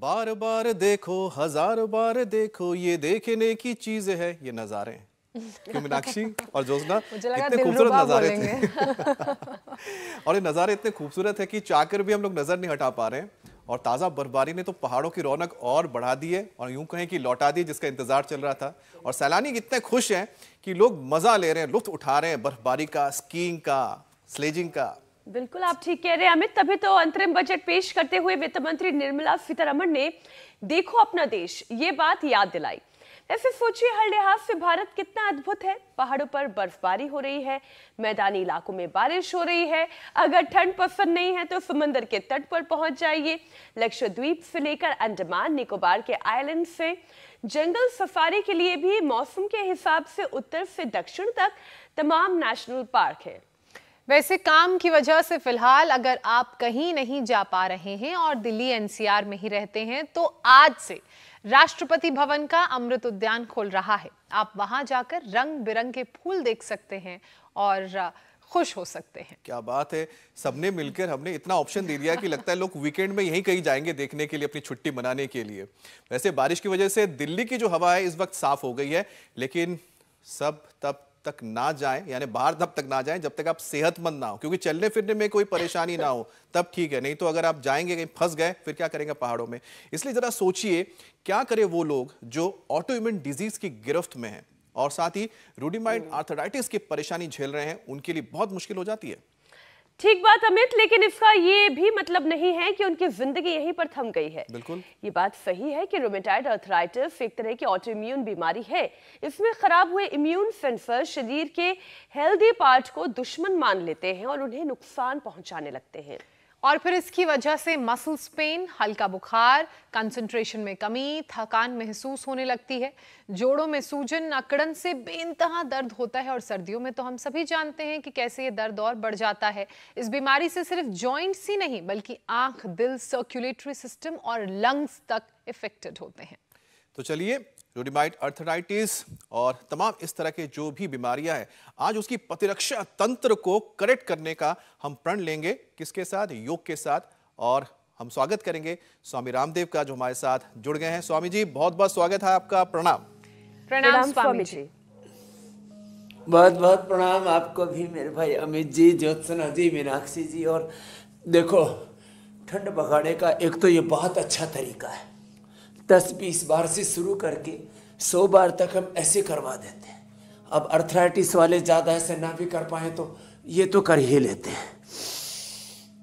बार बार देखो, हजार बार देखो, ये देखने की चीज है, ये नजारे हैं। क्यों मीनाक्षी और ज्योत्सना, इतने खूबसूरत नजारे थे और ये नजारे इतने खूबसूरत है कि चाहकर भी हम लोग नजर नहीं हटा पा रहे हैं। और ताजा बर्फबारी ने तो पहाड़ों की रौनक और बढ़ा दी है, और यूं कहें कि लौटा दी जिसका इंतजार चल रहा था। और सैलानी इतने खुश हैं कि लोग मजा ले रहे हैं, लुत्फ उठा रहे हैं बर्फबारी का, स्कीइंग का, स्लेजिंग का। बिल्कुल आप ठीक कह रहे हैं अमित। तभी तो अंतरिम बजट पेश करते हुए वित्त मंत्री निर्मला सीतारमण ने देखो अपना देश ये बात याद दिलाई। ऐसे सोचिए, हर लिहाज से भारत कितना अद्भुत है। पहाड़ों पर बर्फबारी हो रही है, मैदानी इलाकों में बारिश हो रही है। अगर ठंड पसंद नहीं है तो समंदर के तट पर पहुंच जाइए। लक्षद्वीप से लेकर अंडमान निकोबार के आइलैंड से जंगल सफारी के लिए भी मौसम के हिसाब से उत्तर से दक्षिण तक तमाम नेशनल पार्क है। वैसे काम की वजह से फिलहाल अगर आप कहीं नहीं जा पा रहे हैं और दिल्ली एनसीआर में ही रहते हैं तो आज से राष्ट्रपति भवन का अमृत उद्यान खोल रहा है। आप वहां जाकर रंग बिरंगे फूल देख सकते हैं और खुश हो सकते हैं। क्या बात है, सबने मिलकर हमने इतना ऑप्शन दे दिया कि लगता है लोग वीकेंड में यहीं कहीं जाएंगे देखने के लिए, अपनी छुट्टी मनाने के लिए। वैसे बारिश की वजह से दिल्ली की जो हवा है इस वक्त साफ हो गई है, लेकिन सब तब तक ना जाएं, यानी बाहर तब तक ना जाएं जब तक आप सेहतमंद ना हो, क्योंकि चलने फिरने में कोई परेशानी ना हो तब ठीक है। नहीं तो अगर आप जाएंगे कहीं फंस गए फिर क्या करेंगे पहाड़ों में। इसलिए जरा सोचिए क्या करें वो लोग जो ऑटो इम्यून डिजीज की गिरफ्त में हैं और साथ ही रूमेटॉइड आर्थराइटिस की परेशानी झेल रहे हैं, उनके लिए बहुत मुश्किल हो जाती है। ठीक बात अमित, लेकिन इसका ये भी मतलब नहीं है कि उनकी जिंदगी यहीं पर थम गई है। बिल्कुल ये बात सही है कि रूमेटॉइड आर्थराइटिस एक तरह की ऑटो इम्यून बीमारी है। इसमें खराब हुए इम्यून सेंसर शरीर के हेल्दी पार्ट को दुश्मन मान लेते हैं और उन्हें नुकसान पहुंचाने लगते हैं। और फिर इसकी वजह से मसल्स पेन, हल्का बुखार, कंसंट्रेशन में कमी, थकान महसूस होने लगती है। जोड़ों में सूजन, अकड़न से बेइंतहा दर्द होता है और सर्दियों में तो हम सभी जानते हैं कि कैसे ये दर्द और बढ़ जाता है। इस बीमारी से सिर्फ जॉइंट्स ही नहीं बल्कि आंख, दिल, सर्कुलेटरी सिस्टम और लंग्स तक इफेक्टेड होते हैं। तो चलिए, रूमेटॉइड आर्थराइटिस और तमाम इस तरह के जो भी बीमारियां हैं, आज उसकी प्रतिरक्षा तंत्र को करेक्ट करने का हम प्रण लेंगे। किसके साथ? योग के साथ। और हम स्वागत करेंगे स्वामी रामदेव का जो हमारे साथ जुड़ गए हैं। स्वामी जी बहुत बहुत स्वागत है आपका। प्रणाम। प्रणाम स्वामी जी। बहुत बहुत प्रणाम आपको भी मेरे भाई अमित जी, ज्योत्सना जी, मीनाक्षी जी। और देखो, ठंड भगाने का एक तो ये बहुत अच्छा तरीका है, 10-20 बार से शुरू करके 100 बार तक हम ऐसे करवा देते हैं। अब अर्थराइटिस वाले ज़्यादा ऐसे ना भी कर पाए तो ये तो कर ही लेते हैं।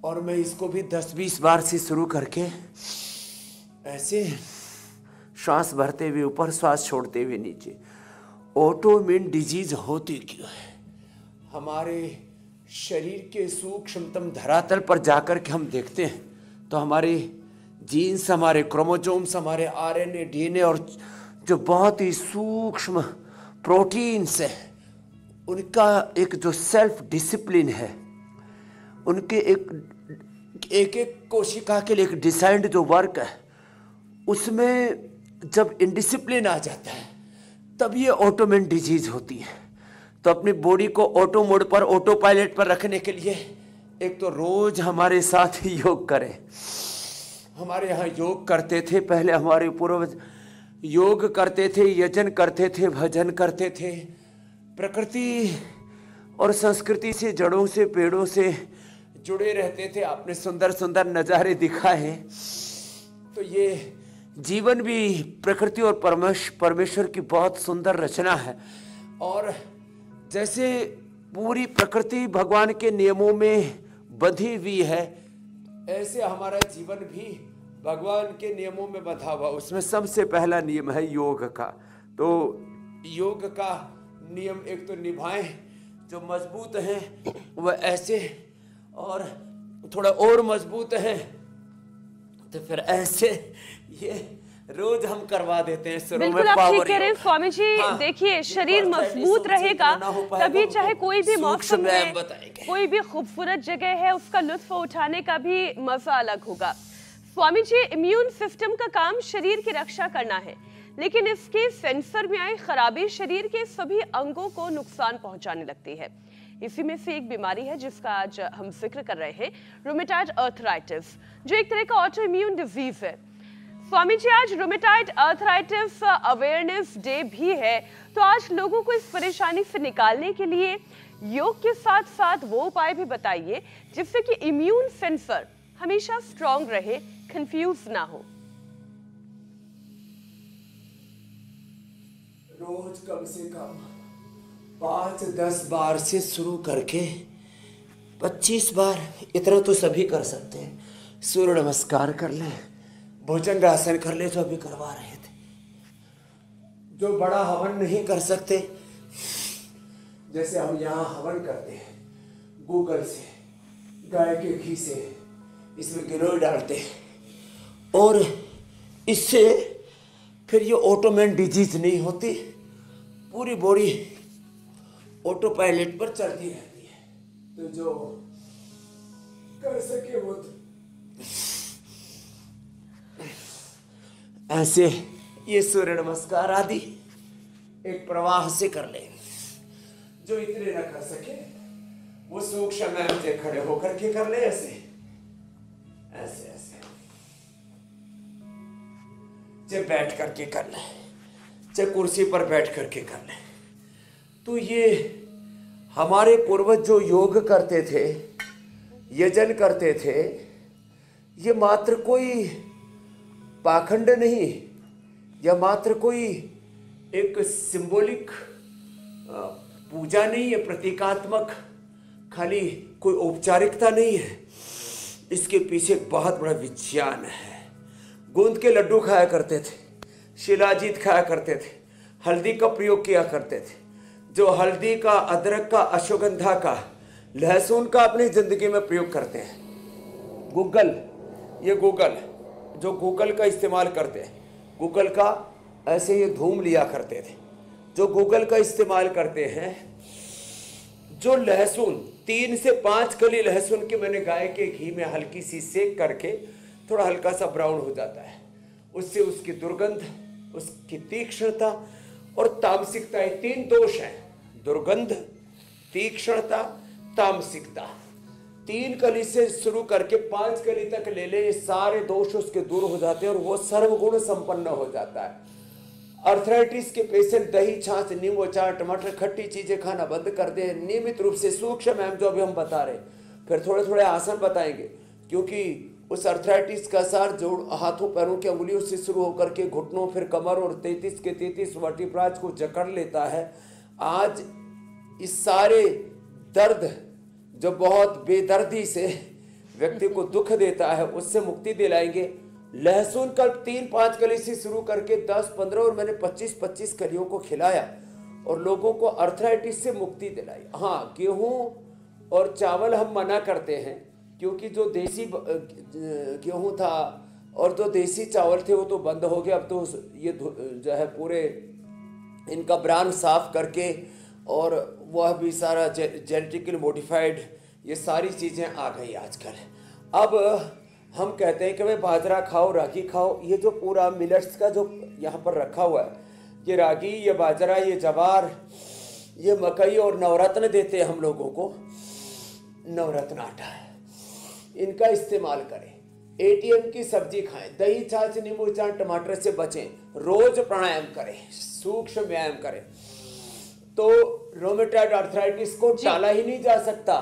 और मैं इसको भी 10-20 बार से शुरू करके ऐसे श्वास भरते हुए ऊपर, श्वास छोड़ते हुए नीचे। ऑटो इम्यून डिजीज होती क्यों है? हमारे शरीर के सूक्ष्मतम धरातल पर जाकर के हम देखते हैं तो हमारे जीन्स, हमारे क्रोमोसोम्स, हमारे आरएनए, डीएनए और जो बहुत ही सूक्ष्म प्रोटीन्स है, उनका एक जो सेल्फ डिसिप्लिन है, उनके एक एक कोशिका के लिए एक डिजाइंड जो वर्क है, उसमें जब इनडिसिप्लिन आ जाता है तब ये ऑटो इम्यून डिजीज होती है। तो अपनी बॉडी को ऑटो मोड पर, ऑटो पायलट पर रखने के लिए एक तो रोज हमारे साथ ही योग करें। हमारे यहाँ योग करते थे पहले, हमारे पूर्वज योग करते थे, यजन करते थे, भजन करते थे, प्रकृति और संस्कृति से, जड़ों से, पेड़ों से जुड़े रहते थे। आपने सुंदर सुंदर नज़ारे दिखाए। तो ये जीवन भी प्रकृति और परमेश्वर की बहुत सुंदर रचना है। और जैसे पूरी प्रकृति भगवान के नियमों में बंधी हुई है, ऐसे हमारा जीवन भी भगवान के नियमों में बंधा हुआ। उसमें सबसे पहला नियम है योग का। तो योग का नियम एक तो निभाएं, जो मजबूत हैं वह ऐसे, और थोड़ा और मजबूत हैं तो फिर ऐसे। ये रोज हम करवा देते हैं। बिल्कुल आप ठीक कह रहे हैं स्वामी जी। हाँ, देखिए, शरीर मजबूत रहेगा तभी चाहे कोई भी मौसम में कोई भी खूबसूरत जगह है उसका लुत्फ उठाने का भी मजा अलग होगा। स्वामी जी, इम्यून सिस्टम का काम शरीर की रक्षा करना है, लेकिन इसके सेंसर में आई खराबी शरीर के सभी अंगों को नुकसान पहुंचाने लगती है। इसी में से एक बीमारी है जिसका आज हम जिक्र कर रहे हैं, रूमेटॉइड आर्थराइटिस, जो एक तरह का ऑटो इम्यून डिजीज है। स्वामी जी, आज रोमेटाइड आर्थराइटिस अवेयरनेस डे भी है, तो आज लोगों को इस परेशानी से निकालने के लिए योग के साथ साथ वो उपाय भी बताइए जिससे कि इम्यून सेंसर हमेशा स्ट्रांग रहे, कंफ्यूज ना हो। रोज कम से कम 5-10 बार से शुरू करके 25 बार, इतना तो सभी कर सकते हैं। सूर्य नमस्कार कर लें, भुजंगासन कर ले, जो अभी करवा रहे थे। जो बड़ा हवन नहीं कर सकते, जैसे हम यहाँ हवन करते हैं गूगल से, गाय के घी से, इसमें गिलोय डालते हैं और इससे फिर ये ऑटोमेन डिजीज नहीं होती, पूरी बॉडी ऑटो पायलट पर चलती रहती है। तो जो कर सके वो ऐसे ये सूर्य नमस्कार आदि एक प्रवाह से कर ले। जो इतने न कर सके वो सूक्ष्म से खड़े होकर के कर ले, ऐसे ऐसे ऐसे, चाहे बैठ करके कर ले, चाहे कुर्सी पर बैठ करके कर ले। तो ये हमारे पूर्वज जो योग करते थे, यजन करते थे, ये मात्र कोई पाखंड नहीं, या मात्र कोई एक सिंबॉलिक पूजा नहीं है, प्रतीकात्मक खाली कोई औपचारिकता नहीं है। इसके पीछे एक बहुत बड़ा विज्ञान है। गूंद के लड्डू खाया करते थे, शिलाजीत खाया करते थे, हल्दी का प्रयोग किया करते थे। जो हल्दी का, अदरक का, अश्वगंधा का, लहसुन का अपनी जिंदगी में प्रयोग करते हैं। गूगल, ये गूगल जो गूगल का इस्तेमाल करते हैं, गूगल का ऐसे ये धूम लिया करते थे। जो गूगल का इस्तेमाल करते हैं, जो लहसुन 3 से 5 कली लहसुन के मैंने गाय के घी में हल्की सी सेक करके थोड़ा हल्का सा ब्राउन हो जाता है, उससे उसकी दुर्गंध, उसकी तीक्ष्णता और तामसिकता, ये 3 दोष हैं, दुर्गंध, तीक्ष्णता, तामसिकता। 3 कली से शुरू करके 5 कली तक ले ले, ये सारे दोष उसके दूर हो जाते हैं और वो सर्वगुण संपन्न हो जाता है। अर्थराइटिस के पेशेंट दही, छाछ, नींबू अचार, टमाटर, खट्टी चीजें खाना बंद कर दे, नियमित रूप से सूक्ष्म जो अभी हम बता रहे, फिर थोड़े थोड़े आसन बताएंगे, क्योंकि उस अर्थराइटिस का असर जोड़ हाथों पैरों की अंगुलियों से शुरू होकर के घुटनों, फिर कमर और 33 के 33 वर्टिब्राज को जकड़ लेता है। आज इस सारे दर्द जो बहुत बेदर्दी से व्यक्ति को दुख देता है, उससे मुक्ति दिलाएंगे। लहसुन का 3-5 कली से शुरू करके 10-15 और मैंने 25-25 कलियों को खिलाया और लोगों को अर्थराइटिस से मुक्ति दिलाई। हाँ, गेहूं और चावल हम मना करते हैं, क्योंकि जो देसी गेहूं था और जो देसी चावल थे वो तो बंद हो गया। अब तो ये जो है पूरे इनका ब्रांड साफ करके और वह भी सारा जेनेटिकली मॉडिफाइड ये सारी चीज़ें आ गई आजकल। अब हम कहते हैं कि भाई बाजरा खाओ, रागी खाओ। ये जो पूरा मिलेट्स का जो यहाँ पर रखा हुआ है, ये रागी, ये बाजरा, ये जवार, ये मकई और नवरत्न देते हैं हम लोगों को, नवरत्न आटा है, इनका इस्तेमाल करें। एटीएम की सब्जी खाएं, दही, छाछ, नींबू अचार, टमाटर से बचें, रोज प्राणायाम करें, सूक्ष्म व्यायाम करें, तो रोमेटॉइड आर्थराइटिस को टाला ही नहीं जा सकता।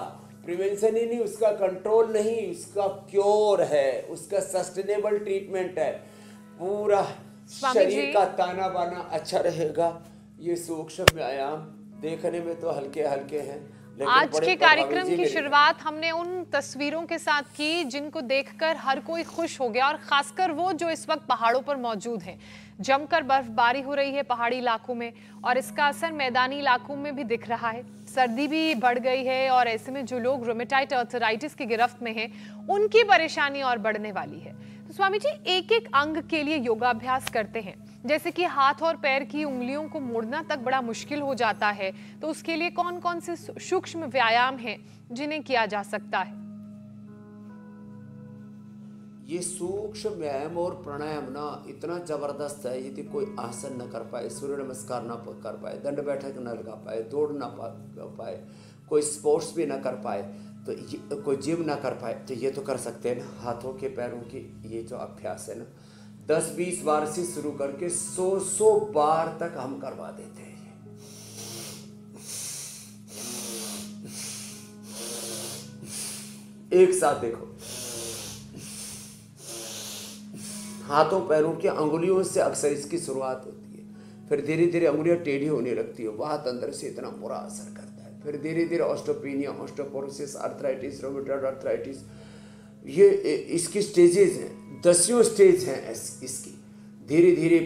प्रिवेंशन ही नहीं, उसका कंट्रोल नहीं, उसका क्योर है, उसका सस्टेनेबल ट्रीटमेंट है। पूरा शरीर का ताना बाना अच्छा रहेगा। ये सूक्ष्म व्यायाम देखने में तो हल्के हल्के हैं, आज के कार्यक्रम की शुरुआत हमने उन तस्वीरों के साथ की जिनको देखकर हर कोई खुश हो गया, और खासकर वो जो इस वक्त पहाड़ों पर मौजूद हैं। जमकर बर्फबारी हो रही है पहाड़ी इलाकों में, और इसका असर मैदानी इलाकों में भी दिख रहा है। सर्दी भी बढ़ गई है, और ऐसे में जो लोग रोमेटॉइड आर्थराइटिस की गिरफ्त में हैं, उनकी परेशानी और बढ़ने वाली है। तो स्वामी जी, एक एक अंग के लिए योगाभ्यास करते हैं, जैसे कि हाथ और पैर की उंगलियों को मोड़ना तक बड़ा मुश्किल हो जाता है, तो उसके लिए कौन कौन से सूक्ष्म व्यायाम हैं जिन्हें किया जा सकता है? ये सूक्ष्म व्यायाम और प्राणायाम ना इतना जबरदस्त है। यदि कोई आसन न कर पाए, सूर्य नमस्कार न कर पाए, दंड बैठक न लगा पाए, दौड़ न पाए, कोई स्पोर्ट्स भी न कर पाए, तो कोई जिम ना कर पाए, तो ये तो कर सकते हैं ना, हाथों के पैरों की ये जो अभ्यास है ना, 10-20 बार से शुरू करके 100 बार तक हम करवा देते हैं। एक साथ देखो, हाथों पैरों की अंगुलियों से अक्सर इसकी शुरुआत होती है, फिर धीरे धीरे अंगुलियां टेढ़ी होने लगती है, बात अंदर से इतना बुरा असर करता है, फिर धीरे धीरे osteopenia, osteoporosis, arthritis, rheumatoid arthritis, ये इसकी स्टेजेस हैं, 10 स्टेज हैं इसकी। धीरे धीरे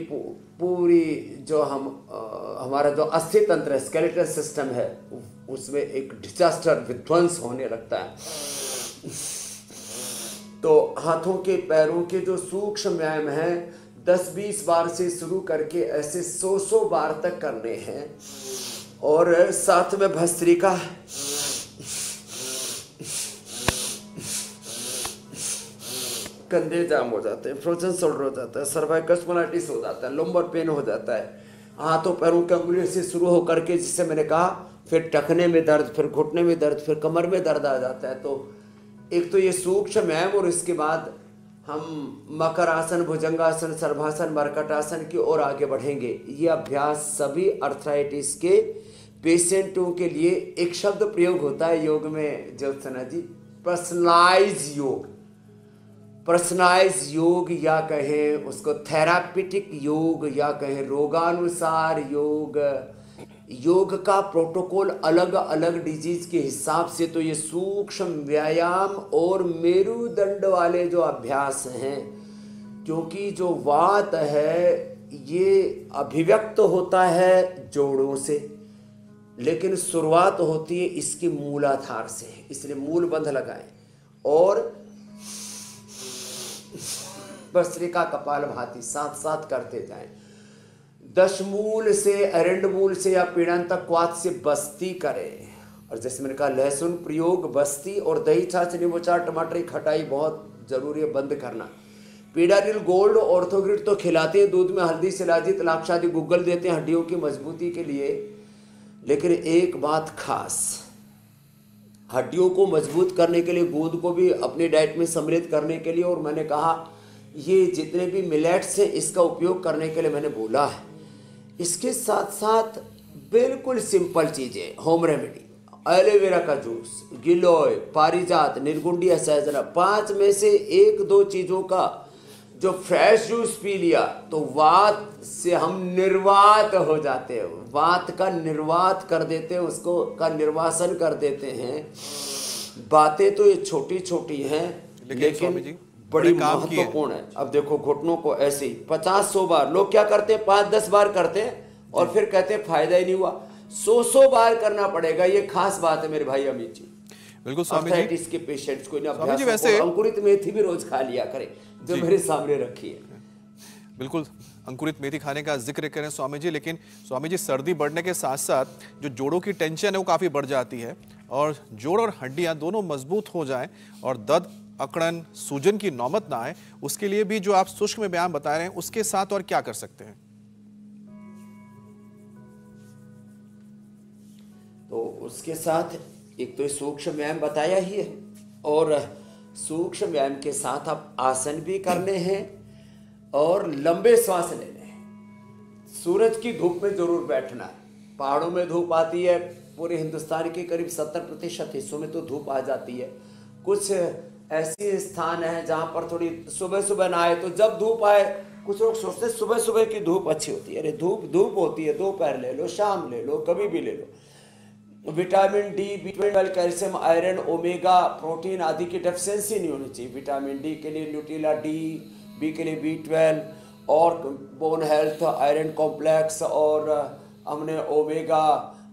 पूरी जो हमारा जो अस्थि तंत्र है, स्केलेटल सिस्टम है, उसमें एक डिजास्टर, विध्वंस होने लगता है। तो हाथों के पैरों के जो सूक्ष्म व्यायाम हैं 10-20 बार से शुरू करके ऐसे 100 बार तक करने हैं। और साथ में भस्त्रिका, कंधे जाम हो जाते हैं, फ्रोजन शोल्डर हो जाता है, सर्वाइकल स्पॉन्डिलाइटिस हो जाता है, लंबर पेन हो जाता है, हाथों पैरों की अंगुलियों से शुरू होकर के, जिससे मैंने कहा फिर टखने में दर्द, फिर घुटने में दर्द, फिर कमर में दर्द आ जाता है। तो एक तो ये सूक्ष्म व्यायाम, और इसके बाद हम मकर आसन, भुजंगासन, सर्वासन, मर्कटासन की ओर आगे बढ़ेंगे। ये अभ्यास सभी अर्थराइटिस के पेशेंटों के लिए एक शब्द प्रयोग होता है योग में ज्योत्सना जी, पर्सनलाइज योग। पर्सनलाइज योग या कहें उसको थेरापिटिक योग या कहें रोगानुसार योग। योग का प्रोटोकॉल अलग अलग डिजीज के हिसाब से। तो ये सूक्ष्म व्यायाम और मेरुदंड वाले जो अभ्यास हैं, क्योंकि जो वात है ये अभिव्यक्त होता है जोड़ों से, लेकिन शुरुआत होती है इसके मूलाधार से, इसलिए मूल बंध लगाएं और भस्त्रिका, कपालभाति साथ साथ करते जाएं। दशमूल से, अरंड मूल से या पीड़ांतक क्वाथ से बस्ती करें। और जैसे मैंने कहा लहसुन प्रयोग, बस्ती और दही, छाछ, नींबू चाट, टमाटर की खटाई बहुत जरूरी है बंद करना। पीडानिल गोल्ड, ऑर्थोग्रिड तो खिलाते हैं, दूध में हल्दी, शिलाजीत, लाक्षादि गुग्गल देते हैं हड्डियों की मजबूती के लिए। लेकिन एक बात खास, हड्डियों को मजबूत करने के लिए, दूध को भी अपनी डाइट में सम्मिलित करने के लिए, और मैंने कहा ये जितने भी मिलेट्स हैं इसका उपयोग करने के लिए मैंने बोला है। इसके साथ साथ बिल्कुल सिंपल चीजें, होम रेमेडी, एलोवेरा का जूस, गिलोय, पारिजात, निर्गुंडिया, सहजन, 5 में से 1-2 चीजों का जो फ्रेश जूस पी लिया तो वात से हम निर्वात हो जाते हैं, वात का निर्वात कर देते हैं, उसको का निर्वासन कर देते हैं। बातें तो ये छोटी छोटी हैं लेकिन बड़ी महत्वपूर्ण है। अब देखो घुटनों को ऐसे ही 50-100 बार, लोग क्या करते हैं 5-10 बार करते हैं और फिर कहते हैं फायदा ही नहीं हुआ। 100 बार करना पड़ेगा, ये खास बात है मेरे भाई अमित जी। बिल्कुल स्वामी जी, अर्थराइटिस के पेशेंट्स को अभ्यास, वैसे अंकुरित मेथी भी रोज खा लिया करें जो मेरे सामने रखी है। बिल्कुल अंकुरित मेथी खाने का जिक्र करें स्वामी जी, लेकिन स्वामी जी सर्दी बढ़ने के साथ साथ जो जोड़ों की टेंशन है वो काफी बढ़ जाती है, और जोड़ और हड्डियां दोनों मजबूत हो जाएं और दर्द, अकड़न, सूजन की नौबत ना आए, उसके लिए भी जो आप सूक्ष्म व्यायाम बता रहे हैं उसके साथ और क्या कर सकते हैं? तो उसके साथ एक तो सूक्ष्म व्यायाम बताया ही है, और सूक्ष्म व्यायाम के साथ आप आसन भी करने हैं और लंबे श्वास लेने हैं। सूरज की धूप में जरूर बैठना है। पहाड़ों में धूप आती है, पूरे हिंदुस्तान के करीब 70% हिस्सों में तो धूप आ जाती है। कुछ ऐसे स्थान है जहां पर थोड़ी सुबह सुबह ना आए, तो जब धूप आए, कुछ लोग सोचते हैं सुबह सुबह की धूप अच्छी होती है। अरे धूप होती है, दोपहर ले लो, शाम ले लो, कभी भी ले लो। Vitamin D, B12, calcium, iron, omega, protein आदि की डेफिशिएंसी नहीं होनी चाहिए। विटामिन डी के लिए न्यूट्रिला डी, बी के लिए B12, और बोन हेल्थ आयरन कॉम्प्लेक्स, और हमने ओमेगा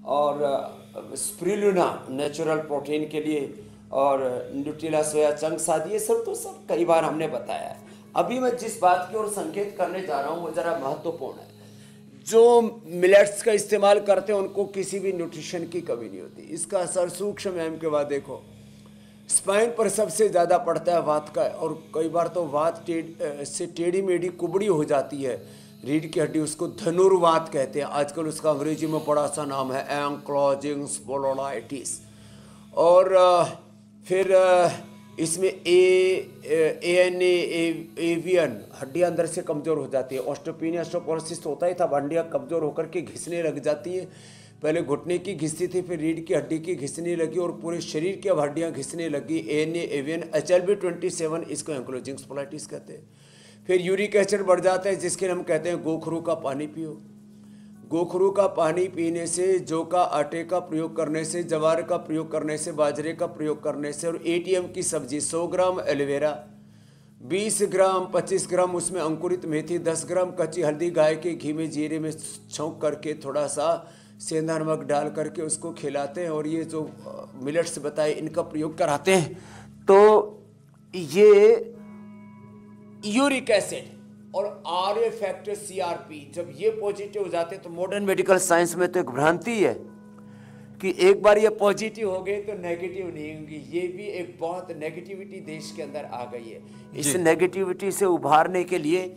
और स्प्रिलुना नेचुरल प्रोटीन के लिए, और न्यूट्रिला सोया चंक्स आदि, ये सब तो सब कई बार हमने बताया है। अभी मैं जिस बात की ओर संकेत करने जा रहा हूँ वो जरा महत्वपूर्ण है। जो मिलेट्स का इस्तेमाल करते हैं उनको किसी भी न्यूट्रिशन की कमी नहीं होती। इसका असर सूक्ष्म व्यायाम के बाद देखो, स्पाइन पर सबसे ज़्यादा पड़ता है वात का, और कई बार तो वात से टेढ़ी मेढ़ी कुबड़ी हो जाती है, रीढ़ की हड्डी, उसको धनुर्वात कहते हैं। आजकल उसका अंग्रेजी में बड़ा सा नाम है एंक्लोजिंग स्पोंडिलाइटिस। और फिर इसमें एएनए एवियन हड्डियां अंदर से कमज़ोर हो जाती है। ऑस्टियोपेनिया ऑस्टियोपोरोसिस होता ही था, हड्डियां कमज़ोर होकर के घिसने लग जाती हैं। पहले घुटने की घिसती थी, फिर रीढ़ की हड्डी की घिसने लगी और पूरे शरीर की अब हड्डियां घिसने लगी। एएनए एवियन HLB27 इसको एंक्लोजिंग स्पोलाइटिस कहते हैं। फिर यूरिक एसिड बढ़ जाता है, जिसके हम कहते हैं गोखरू का पानी पियो। गोखरू का पानी पीने से, जौ का आटे का प्रयोग करने से, जवार का प्रयोग करने से, बाजरे का प्रयोग करने से, और एटीएम की सब्जी 100 ग्राम एलोवेरा, 20 ग्राम 25 ग्राम उसमें अंकुरित मेथी, 10 ग्राम कच्ची हल्दी गाय के घी में जीरे में छौंक करके थोड़ा सा सेंधा नमक डाल करके उसको खिलाते हैं, और ये जो मिलेट्स बताए इनका प्रयोग कराते हैं, तो ये यूरिक एसिड और आरए फैक्टर सीआरपी जब ये पॉजिटिव हो जाते हैं, तो मॉडर्न मेडिकल साइंस में तो एक भ्रांति है कि एक बार ये पॉजिटिव हो गए तो नेगेटिव नहीं होंगी। ये भी एक बहुत नेगेटिविटी देश के अंदर आ गई है। इस नेगेटिविटी से उभारने के लिए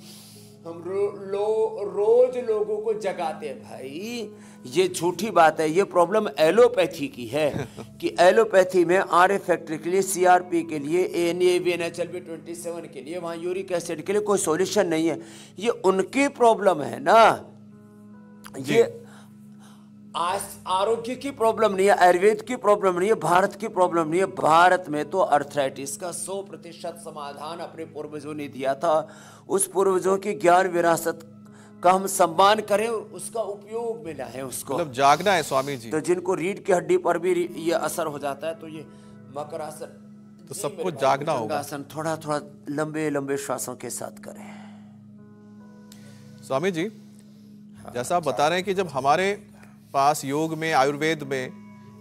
हम रोज लोगों को जगाते हैं। भाई ये झूठी बात है, ये प्रॉब्लम एलोपैथी की है कि एलोपैथी में आरए फैक्टर के लिए, सीआरपी के लिए, एएनए HLB27 के लिए, वहाँ यूरिक एसिड के लिए कोई सॉल्यूशन नहीं है। ये उनकी प्रॉब्लम है ना, ये आरोग्य की प्रॉब्लम नहीं है, आयुर्वेद की प्रॉब्लम नहीं है, भारत की प्रॉब्लम नहीं है। भारत में तो अर्थराइटिस का 100% समाधान अपने पूर्वजों ने दिया था। उस पूर्वजों की ज्ञान विरासत का हम सम्मान करें और उसका उपयोग में लाएं उसको। मतलब जागना है स्वामी जी। तो जिनको रीढ़ की हड्डी पर भी ये असर हो जाता है, तो ये मकरासन, तो सबको जागना होगा। आसन थोड़ा थोड़ा लंबे लंबे श्वासों के साथ करें। स्वामी जी, जैसा आप बता रहे हैं कि जब हमारे पास योग में, आयुर्वेद में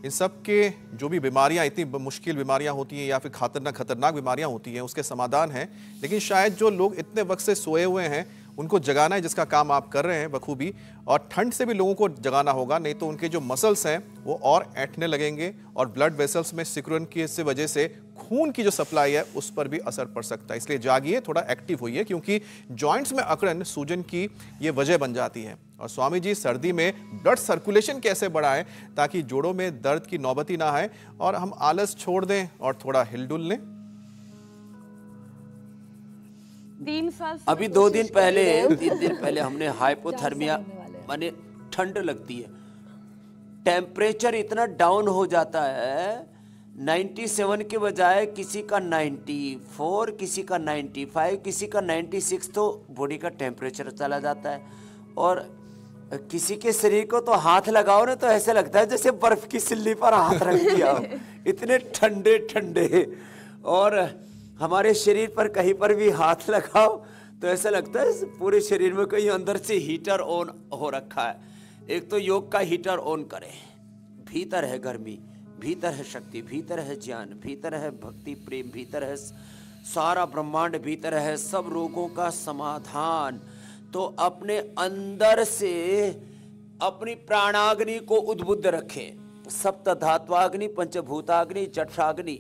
इन सब के जो भी बीमारियां, इतनी मुश्किल बीमारियां होती हैं या फिर खतरनाक बीमारियां होती हैं, उसके समाधान हैं, लेकिन शायद जो लोग इतने वक्त से सोए हुए हैं उनको जगाना है, जिसका काम आप कर रहे हैं बखूबी। और ठंड से भी लोगों को जगाना होगा, नहीं तो उनके जो मसल्स हैं वो और ऐंठने लगेंगे और ब्लड वेसल्स में सिकुड़न की वजह से खून की जो सप्लाई है उस पर भी असर पड़ सकता है। इसलिए जागिए, थोड़ा एक्टिव होइए, क्योंकि जॉइंट्स में अकड़न, सूजन की ये वजह बन जाती है। और स्वामी जी, सर्दी में ब्लड सर्कुलेशन कैसे बढ़ाएं ताकि जोड़ों में दर्द की नौबती ना आए और हम आलस छोड़ दें और थोड़ा हिलडुल लें? 3 साल अभी 2 दिन पहले, 3 दिन पहले हमने हाइपोथर्मिया, माने ठंड लगती है, टेम्परेचर इतना डाउन हो जाता है, 97 के बजाय किसी का 94, किसी का 95, किसी का 96, तो बॉडी का टेम्परेचर चला जाता है। और किसी के शरीर को तो हाथ लगाओ ना, तो ऐसे लगता है जैसे बर्फ की सिल्ली पर हाथ रख दिया हो, इतने ठंडे ठंडे। और हमारे शरीर पर कहीं पर भी हाथ लगाओ तो ऐसा लगता है पूरे शरीर में कहीं अंदर से हीटर ऑन हो रखा है। एक तो योग का हीटर ऑन करें, भीतर है गर्मी, भीतर है शक्ति, भीतर है ज्ञान, भीतर है भक्ति प्रेम, भीतर है सारा ब्रह्मांड, भीतर है सब रोगों का समाधान। तो अपने अंदर से अपनी प्राणाग्नि को उद्बुद्ध रखें। सप्त धात्वाग्नि, पंचभूताग्नि, जठराग्नि,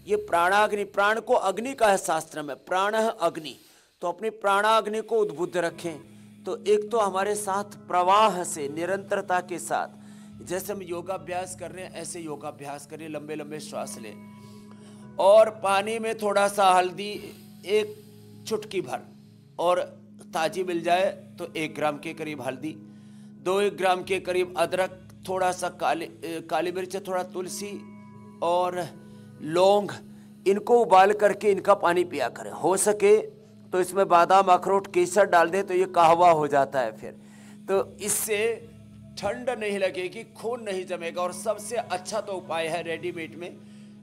ये प्राणाग्नि, प्राण को अग्नि का है शास्त्र में, प्राण है अग्नि, तो अपनी प्राणाग्नि को उद्बुद्ध रखें। तो एक तो हमारे साथ प्रवाह से, निरंतरता के साथ, जैसे हम योगाभ्यास कर रहे हैं ऐसे योगाभ्यास करें, लंबे लंबे श्वास लें। और पानी में थोड़ा सा हल्दी, 1 चुटकी भर, और ताजी मिल जाए तो 1 ग्राम के करीब हल्दी, 2 ग्राम के करीब अदरक, थोड़ा सा काली मिर्च, थोड़ा तुलसी और लौंग, इनको उबाल करके इनका पानी पिया करें। हो सके तो इसमें बादाम, अखरोट, केसर डाल दें तो ये कहवा हो जाता है फिर। तो इससे ठंड नहीं लगेगी, खून नहीं जमेगा। और सबसे अच्छा तो उपाय है रेडीमेड में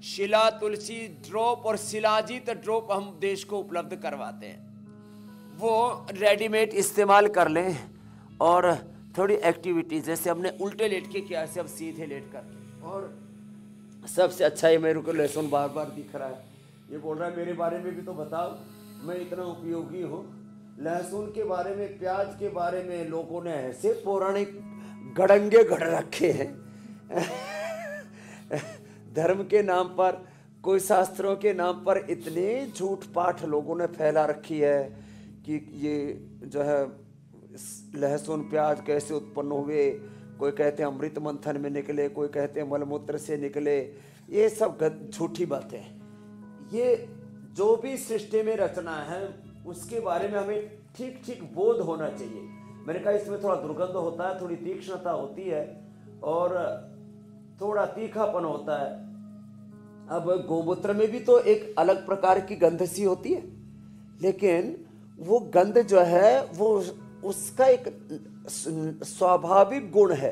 शिला तुलसी ड्रॉप और शिलाजीत ड्रॉप हम देश को उपलब्ध करवाते हैं, वो रेडीमेड इस्तेमाल कर लें। और थोड़ी एक्टिविटी, जैसे हमने उल्टे लेट के किया, ऐसे अब सीधे लेट करके। और सबसे अच्छा ये मेरे को लहसुन बार बार दिख रहा है, ये बोल रहा है मेरे बारे में भी तो बताओ, मैं इतना उपयोगी हूँ। लहसुन के बारे में, प्याज के बारे में लोगों ने ऐसे पौराणिक गड़ंगे गढ़ रखे हैं धर्म के नाम पर, कोई शास्त्रों के नाम पर इतने झूठ पाठ लोगों ने फैला रखी है कि ये जो है लहसुन प्याज कैसे उत्पन्न हुए, कोई कहते हैं अमृत मंथन में निकले, कोई कहते हैं मलमूत्र से निकले, ये सब झूठी बातें हैं। ये जो भी सृष्टि में रचना है उसके बारे में हमें ठीक ठीक बोध होना चाहिए। मैंने कहा इसमें थोड़ा दुर्गंध होता है, थोड़ी तीक्ष्णता होती है और थोड़ा तीखापन होता है। अब गोमूत्र में भी तो एक अलग प्रकार की गंध सी होती है, लेकिन वो गंध जो है वो उसका एक स्वाभाविक गुण है।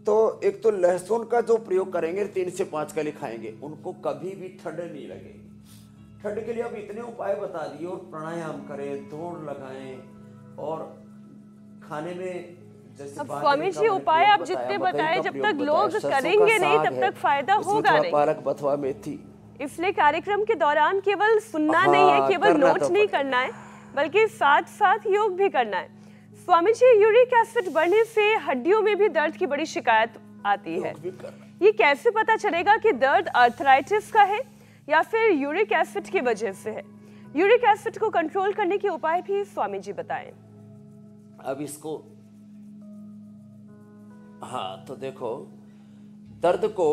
तो एक तो लहसुन का जो प्रयोग करेंगे 3 से 5 कली खाएंगे, उनको कभी भी ठंड नहीं लगेगी। ठंड के लिए अब इतने उपाय बता दिए, और प्राणायाम करें, दौड़ लगाएं और खाने में जैसे अब स्वामी जी उपाय आप जितने बताए जब तक लोग करेंगे नहीं तब तक फायदा होगा नहीं। पालक, बथुआ, मेथी। इसलिए कार्यक्रम के दौरान केवल सुनना नहीं है, केवल नोट नहीं करना है, बल्कि साथ साथ योग भी करना है। स्वामी जी, यूरिक एसिड बढ़ने से हड्डियों में भी दर्द की बड़ी शिकायत आती है। ये कैसे पता चलेगा कि दर्द आर्थराइटिस का है या फिर यूरिक एसिड की वजह से है? यूरिक एसिड को कंट्रोल करने के उपाय भी स्वामी जी बताएं। अब इसको हाँ, तो देखो, दर्द को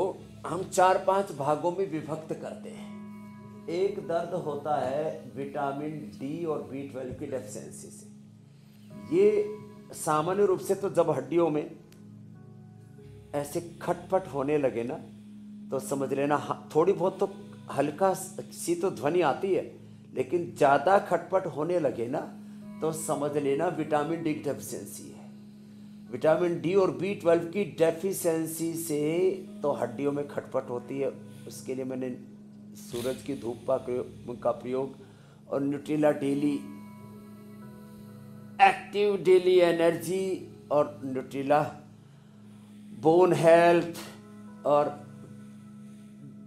हम 4-5 भागों में विभक्त करते हैं। एक दर्द होता है विटामिन डी और B12 की डेफिशिएंसी से। ये सामान्य रूप से तो जब हड्डियों में ऐसे खटपट होने लगे ना, तो समझ लेना थोड़ी बहुत तो हल्का सी तो ध्वनि आती है, लेकिन ज़्यादा खटपट होने लगे ना तो समझ लेना विटामिन डी की डेफिशिएंसी है। विटामिन डी और B12 की डेफिशिएंसी से तो हड्डियों में खटपट होती है। उसके लिए मैंने सूरज की धूप का प्रयोग और Nutrela daily active daily energy और न्यूट्रिला बोन हेल्थ और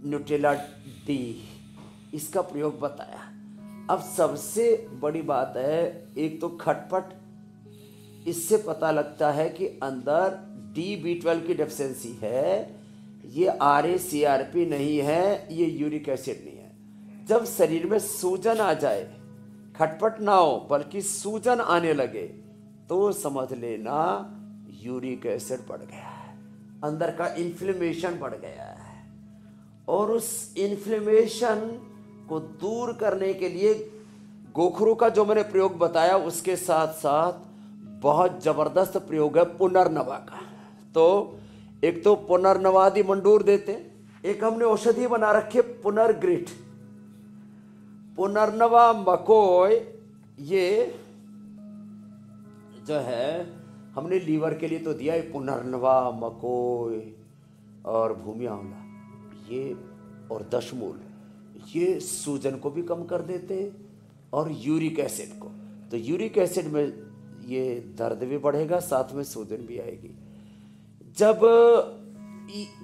न्यूट्रिला डी, इसका प्रयोग बताया। अब सबसे बड़ी बात है, एक तो खटपट, इससे पता लगता है कि अंदर B12 की डेफिशिएंसी है। ये RA-CRP नहीं है, ये यूरिक एसिड नहीं है। जब शरीर में सूजन आ जाए, खटपट ना हो बल्कि सूजन आने लगे, तो समझ लेना यूरिक एसिड बढ़ गया है, अंदर का इन्फ्लेमेशन बढ़ गया है। और उस इन्फ्लेमेशन को दूर करने के लिए गोखरू का जो मैंने प्रयोग बताया, उसके साथ साथ बहुत जबरदस्त प्रयोग है पुनर्नवा का। तो एक तो पुनर्नवादी मंडूर देते हैं, एक हमने औषधि बना रखी है पुनर्ग्रिट, पुनर्नवा मकोय। ये जो है हमने लीवर के लिए तो दिया है पुनर्नवा मकोय और भूमि आंवला, ये और दशमूल, ये सूजन को भी कम कर देते हैं और यूरिक एसिड को। तो यूरिक एसिड में ये दर्द भी बढ़ेगा, साथ में सूजन भी आएगी। जब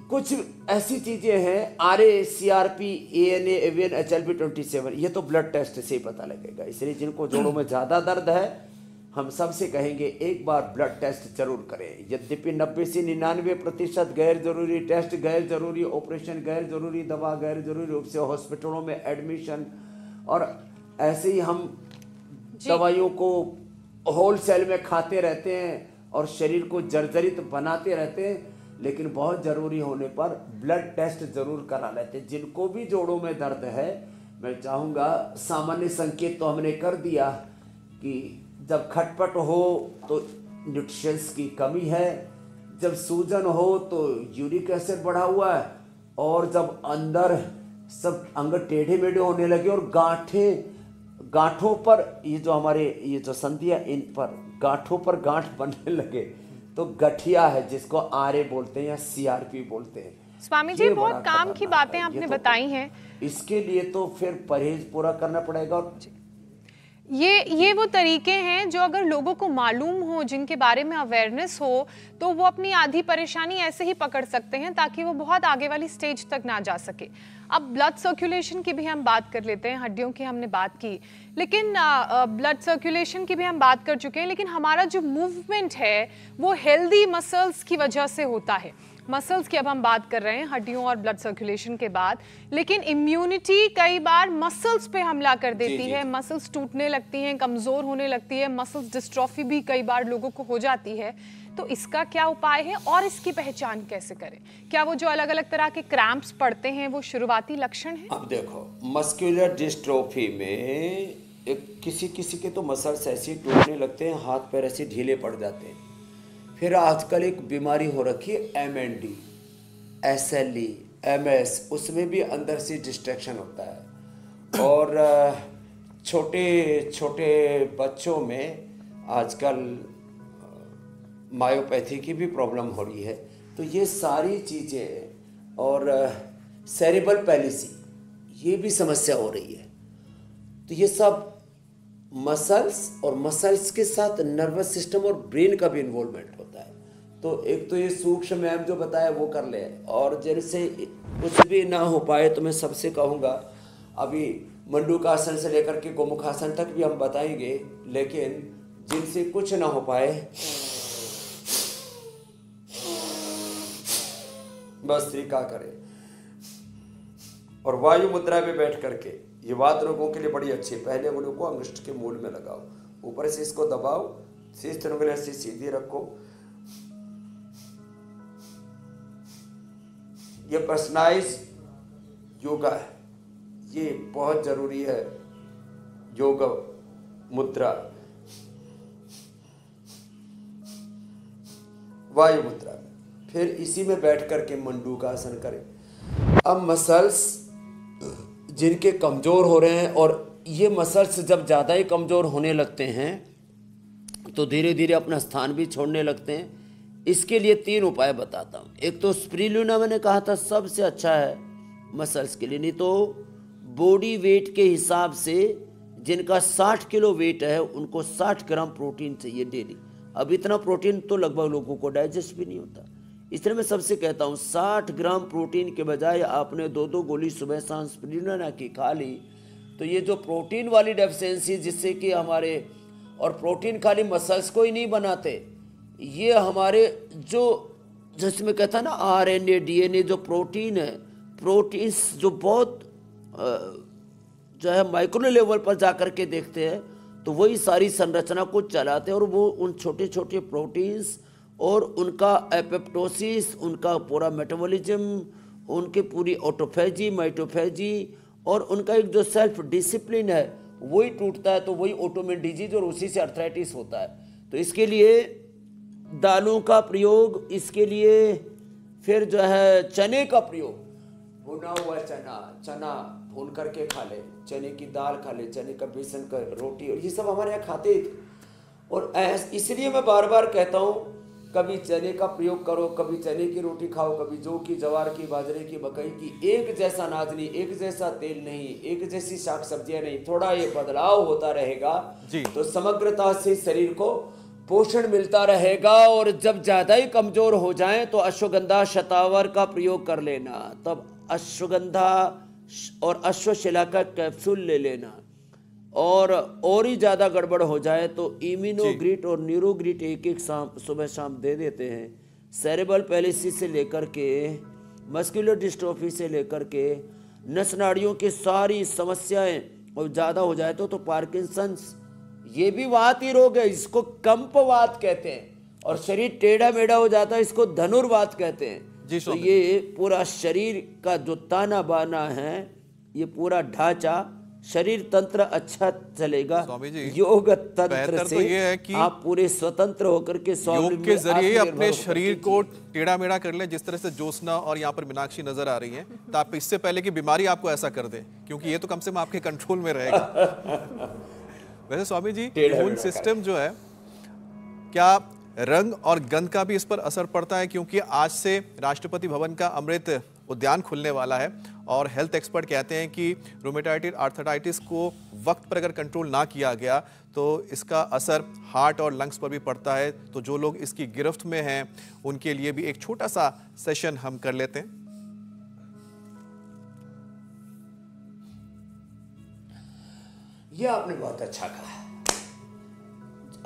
कुछ ऐसी चीजें हैं RA-CRP, ANA, AVN, HLB-27, ये तो ब्लड टेस्ट से ही पता लगेगा। इसलिए जिनको जोड़ों में ज्यादा दर्द है, हम सबसे कहेंगे एक बार ब्लड टेस्ट जरूर करें। यद्यपि 90 से 99% गैर जरूरी टेस्ट, गैर जरूरी ऑपरेशन, गैर जरूरी दवा, गैर जरूरी रूप से हॉस्पिटलों में एडमिशन, और ऐसे ही हम दवाइयों को होलसेल में खाते रहते हैं और शरीर को जर्जरित बनाते रहते हैं। लेकिन बहुत ज़रूरी होने पर ब्लड टेस्ट जरूर करा लेते हैं। जिनको भी जोड़ों में दर्द है, मैं चाहूँगा, सामान्य संकेत तो हमने कर दिया कि जब खटपट हो तो न्यूट्रिशंस की कमी है, जब सूजन हो तो यूरिक एसिड बढ़ा हुआ है, और जब अंदर सब अंग टेढ़े मेढ़े होने लगे और गांठों पर ये जो हमारे ये जो संधियां, इन पर गांठों पर गांठ बनने लगे, तो गठिया है, जिसको RA बोलते हैं या CRP बोलते हैं। स्वामी जी, बहुत काम की बातें आपने बताई हैं। इसके लिए तो फिर परहेज पूरा करना पड़ेगा। और ये वो तरीके हैं जो अगर लोगों को मालूम हो, जिनके बारे में अवेयरनेस हो, तो वो अपनी आधी परेशानी ऐसे ही पकड़ सकते हैं ताकि वो बहुत आगे वाली स्टेज तक ना जा सके। अब ब्लड सर्कुलेशन की भी हम बात कर लेते हैं, हड्डियों की हमने बात की, लेकिन ब्लड सर्कुलेशन की भी हम बात कर चुके हैं, लेकिन हमारा जो मूवमेंट है वो हेल्दी मसल्स की वजह से होता है। मसल्स की अब हम बात कर रहे हैं हड्डियों और ब्लड सर्कुलेशन के बाद, लेकिन इम्यूनिटी कई बार मसल्स पे हमला कर देती है, मसल्स टूटने लगती हैं, कमजोर होने लगती है, मसल्स डिस्ट्रॉफी भी कई बार लोगों को हो जाती है। तो इसका क्या उपाय है और इसकी पहचान कैसे करें? क्या वो जो अलग अलग तरह के क्रैम्प्स पड़ते हैं वो शुरुआती लक्षण है? अब देखो, मस्कुलर डिस्ट्रोफी में एक किसी के तो मसल्स ऐसे टूटने लगते हैं, हाथ पैर ऐसे ढीले पड़ जाते हैं। फिर आजकल एक बीमारी हो रखी है MND, SLE, MS, उसमें भी अंदर से डिस्ट्रैक्शन होता है। और छोटे छोटे बच्चों में आजकल मायोपैथी की भी प्रॉब्लम हो रही है। तो ये सारी चीज़ें और सेरेब्रल पैलिसी, ये भी समस्या हो रही है। तो ये सब मसल्स और मसल्स के साथ नर्वस सिस्टम और ब्रेन का भी इन्वॉल्वमेंट होता है। तो एक तो ये सूक्ष्म मैम जो बताया वो कर ले, और जिनसे कुछ भी ना हो पाए तो मैं सबसे कहूँगा, अभी मंडूकासन से लेकर के गोमुखासन तक भी हम बताएंगे, लेकिन जिनसे कुछ ना हो पाए बस तरीका करें। और वायु मुद्रा में बैठ करके, ये वात रोगों के लिए बड़ी अच्छी है। पहले उंगलियों को अंगुष्ठ के मूल में लगाओ, ऊपर से इसको दबाओ, शीर्ष उंगलियां से सीधी रखो। ये पर्सनलाइज योगा है, ये बहुत जरूरी है। योग मुद्रा, वायु मुद्रा में, फिर इसी में बैठ करके मंडूकासन करें। अब मसल्स जिनके कमज़ोर हो रहे हैं, और ये मसल्स जब ज़्यादा ही कमज़ोर होने लगते हैं तो धीरे धीरे अपना स्थान भी छोड़ने लगते हैं। इसके लिए 3 उपाय बताता हूँ। एक तो स्पिरुलिना, मैंने कहा था सबसे अच्छा है मसल्स के लिए। नहीं तो बॉडी वेट के हिसाब से जिनका 60 किलो वेट है उनको 60 ग्राम प्रोटीन चाहिए डेली। अब इतना प्रोटीन तो लगभग लोगों को डाइजेस्ट भी नहीं होता, इसलिए मैं सबसे कहता हूँ 60 ग्राम प्रोटीन के बजाय आपने 2-2 गोली सुबह शाम स्पिरुलिना की खा ली, तो ये जो प्रोटीन वाली डेफिशिएंसी जिससे कि हमारे, और प्रोटीन खाली मसल्स को ही नहीं बनाते, ये हमारे जो जिसमें कहता है ना RNA DNA जो प्रोटीन है, प्रोटीन्स जो बहुत जो है माइक्रो लेवल पर जा कर के देखते हैं तो वही सारी संरचना को चलाते हैं। और वो उन छोटे छोटे प्रोटीन्स और उनका एपोप्टोसिस, उनका पूरा मेटाबॉलिज्म, उनकी पूरी ऑटोफेजी, माइटोफेजी और उनका एक जो सेल्फ डिसिप्लिन है वही टूटता है, तो वही ऑटोइम्यून डिजीज और उसी से अर्थराइटिस होता है। तो इसके लिए दालों का प्रयोग, इसके लिए फिर जो है चने का प्रयोग, भुना हुआ चना भून करके खा ले, चने की दाल खा ले, चने का बेसन का रोटी, और ये सब हमारे यहाँ खाते थे। और इसलिए मैं बार बार कहता हूँ कभी चने का प्रयोग करो, कभी चने की रोटी खाओ, कभी जौ की, जवार की, बाजरे की, मकई की। एक जैसा अनाज नहीं, एक जैसा तेल नहीं, एक जैसी शाक सब्जियां नहीं, थोड़ा ये बदलाव होता रहेगा तो समग्रता से शरीर को पोषण मिलता रहेगा। और जब ज्यादा ही कमजोर हो जाएं तो अश्वगंधा शतावर का प्रयोग कर लेना, तब अश्वगंधा और अश्वशिला का कैप्सूल ले लेना। और ही ज़्यादा गड़बड़ हो जाए तो इम्यूनोग्रिट और न्यूरोग्रिट एक सुबह शाम दे देते हैं। सेरेब्रल पैलिसी से लेकर के मस्कुलर डिस्ट्रोफी से लेकर के नस नाड़ियों की सारी समस्याएं, और ज़्यादा हो जाए तो पार्किंसंस, ये भी वात ही रोग है, इसको कंपवात कहते हैं। और शरीर टेढ़ा मेढ़ा हो जाता है, इसको धनुर्वात कहते हैं। तो ये पूरा शरीर का जो ताना बाना है, ये पूरा ढांचा, शरीर तंत्र अच्छा चलेगा। योग तंत्र से तो ये है कि आप पूरे स्वतंत्र होकर के योग के जरिए अपने शरीर को टेढ़ा मेढ़ा कर लें, जिस तरह से ज्योत्सना और यहाँ पर मीनाक्षी नजर आ रही हैं, तो आप इससे पहले कि बीमारी आपको ऐसा कर दे, क्योंकि ये तो कम से कम आपके कंट्रोल में रहेगा। वैसे स्वामी जी, इम्यून सिस्टम जो है, क्या रंग और गंध का भी इस पर असर पड़ता है? क्योंकि आज से राष्ट्रपति भवन का अमृत उद्यान खुलने वाला है और हेल्थ एक्सपर्ट कहते हैं कि रूमेटाइटिस आर्थराइटिस को वक्त पर अगर कंट्रोल ना किया गया तो इसका असर हार्ट और लंग्स पर भी पड़ता है। तो जो लोग इसकी गिरफ्त में हैं उनके लिए भी एक छोटा सा सेशन हम कर लेते हैं। ये आपने बहुत अच्छा कहा।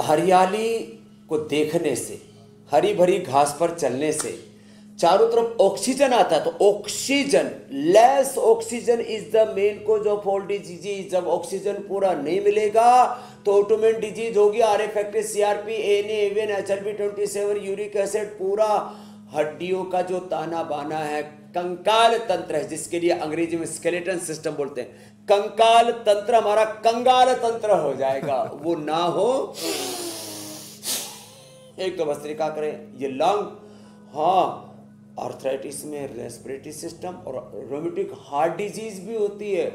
हरियाली को देखने से, हरी भरी घास पर चलने से चारों तरफ ऑक्सीजन आता है। तो oxygen, less oxygen is the main cause of all disease. जब ऑक्सीजन पूरा नहीं मिलेगा तो ऑटोमेन डिजीज होगी, RA factor, CRP, ANA, AVN, HLP 27, uric acid, पूरा हड्डियों का जो ताना बाना है, कंकाल तंत्र है, जिसके लिए अंग्रेजी में स्केलेटन सिस्टम बोलते हैं। कंकाल तंत्र हमारा कंगाल तंत्र हो जाएगा, वो ना हो। एक तो भस्त्रिका करें, ये लंग, हाँ, आर्थराइटिस में रेस्पिरेटरी सिस्टम और रोमेटिक हार्ट डिजीज भी होती है,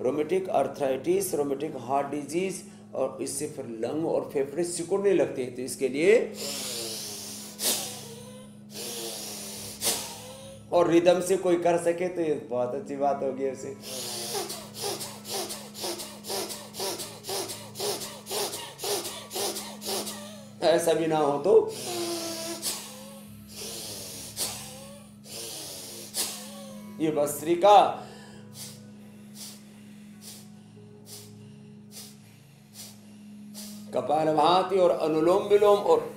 rheumatic arthritis, rheumatic heart disease, और इससे फिर लंग और फेफड़े सिकुड़ने लगते हैं। तो इसके लिए और रिदम से कोई कर सके तो ये बहुत अच्छी बात होगी। उसे ऐसा भी ना हो तो ये भस्त्रिका कपालभाति और अनुलोम विलोम, और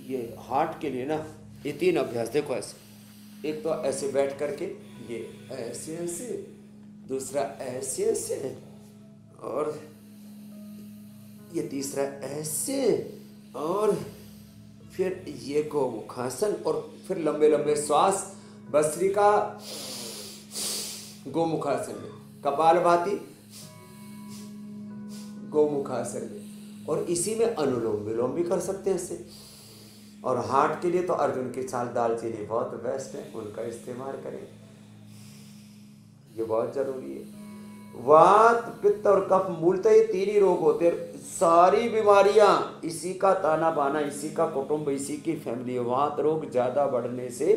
ये हार्ट के लिए ना ये 3 अभ्यास देखो ऐसे, एक तो ऐसे बैठ करके ये ऐसे ऐसे, दूसरा ऐसे ऐसे, और ये तीसरा ऐसे, और फिर ये गोमुखासन, और फिर लंबे लंबे श्वास। भस्त्रिका गोमुखासन में, कपालभाति गोमुखासन में, और इसी में अनुलोम विलोम भी कर सकते हैं इससे। और हार्ट के लिए तो अर्जुन की छाल, दालचीनी बहुत बेस्ट है, उनका इस्तेमाल करें, ये बहुत जरूरी है। वात, पित्त और कफ, मूलतः ये 3 ही रोग होते हैं। सारी बीमारियां इसी का ताना बाना, इसी का कुटुंब, इसी की फैमिली है। वात रोग ज्यादा बढ़ने से